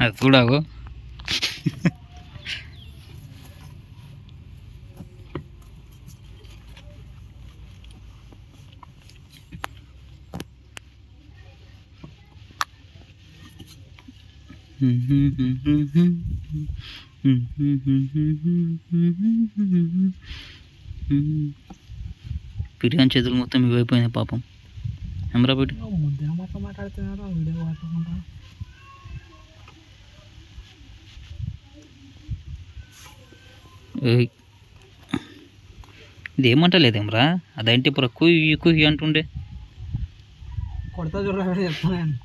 అది చూడాకు. బిర్యానీ చేతులు మొత్తం ఇవైపోయినాయి పాపం. ఎమరా పెట్టి మాట్లాడుతున్నారు వీడియో మాట్లాడుకుంటా. ఇది ఏమంటలేదేమ్రా, అదంటే ఇప్పుడు కుయ్యి కుయ్యి అంటుండే. కొడతా చూడాలి చెప్తున్నాను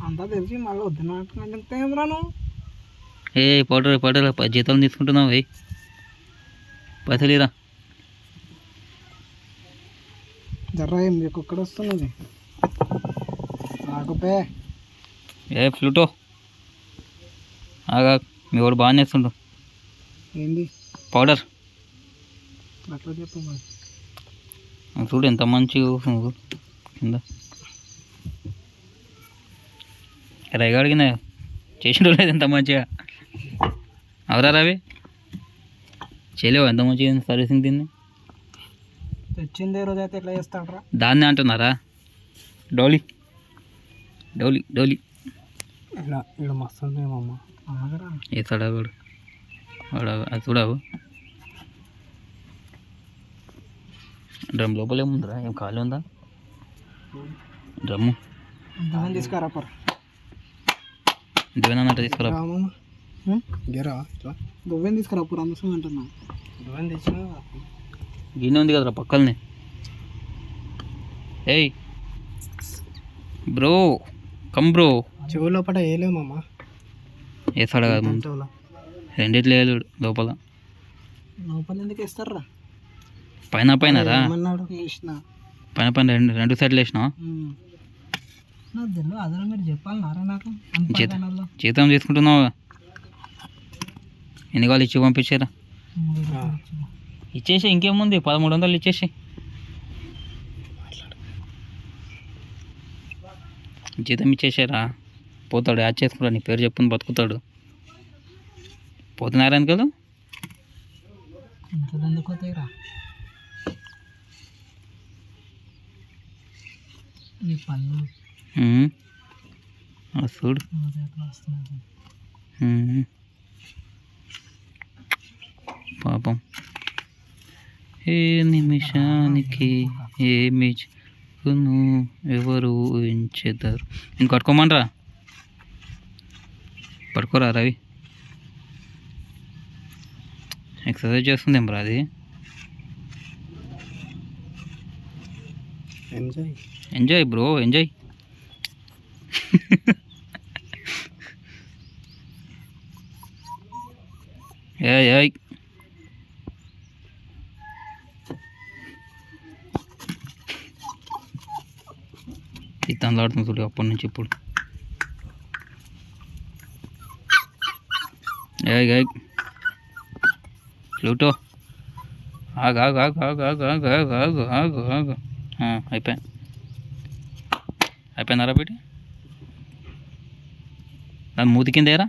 అంతా తెలిసి మళ్ళీ వద్దునా నువ్వు. ఏ పడరా జీతాలు తీసుకుంటున్నావు. పైసలు ఇరా. జర్రా మీకు ఒక్కడ వస్తున్నది రాకపోే. ఫ్లూటో ఆగా, మీ వాడు బాగానే వేస్తుండు. ఏంది పౌడర్ అట్లా చెప్పు మరి. చూడు ఎంత మంచిగా కూర్చుంది కింద. రైగాడిగిన చేసిన లేదు ఎంత మంచిగా. అవరా రవి, చేయలేవు ఎంత మంచిగా సర్వీసింగ్ దీన్ని. తెచ్చిందే రోజు అయితే ఎట్లా చేస్తాడరా? దాన్నే అంటున్నారా? డోలీ డోలీ డోలీ ఇలా ఇక్కడ మస్తు ఉందేమమ్మ. వేస్తాడా వాడు? వాడు అది చూడవు. డ్రమ్ లోపల ఏముందిరా? ఏం ఖాళీ ఉందా డ్రమ్ము? తీసుకురా దివేనన్నట్టు తీసుకురా. దువ్వెని తీసుకురా పూర అందుసం అంటున్నా. దువ్వెని తెచ్చినా గిన్నె ఉంది కదరా పక్కనే. ఏయ్ బ్రో, కమ్ బ్రో. చెవు లోపల వేయలేమమ్మ. వేస్తాడా కదా ముందు? రెండిట్లు వేయలేడు లోపల. లోపల ఎందుకు వేస్తారా? పైన పైనరా? పైన పైన రెండు సైడ్లు వేసినావా? నాకు తెలియదు అదే మీరు చెప్పాలి నారా నాకు. జీతం తీసుకుంటున్నావు, ఎన్ని కావాలి ఇచ్చి పంపించారా? ఇచ్చేసి ఇంకేముంది, 1300 ఇచ్చేసి. జీతం ఇచ్చేసారా? పోతాడు, యాడ్ చేసుకుంటాడు, నీ పేరు చెప్పుకుని బతుకుతాడు. పోతున్నారా ఎందుకు? ఎందుకు పోతాయిరా ఈ పళ్ళు చూడు. పాపం ఏ నిమిషానికి ఏమి ఎవరు ఊహించేదారు. ఇంక పట్టుకోమనరా? పట్టుకోరా రవి. ఎక్సర్సైజ్ చేస్తుంది ఏమరా అది? Enjoy bro, enjoy. ఏయ్ ఇతను ఆడుతుంది చూడు అప్పటి నుంచి ఇప్పుడు. ఏయ్ ఫ్లూటో ఆగు ఆగు ఆగు ఆగు ఆగు ఆగు ఆగు ఆగు ఆగు ఆగు. అయిపోయిందారా పెట్టి? దాని మూతి కింద ఏరా.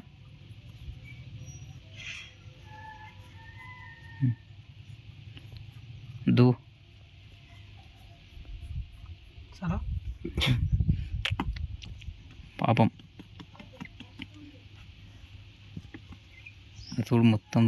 దు పాపం చూడు మొత్తం.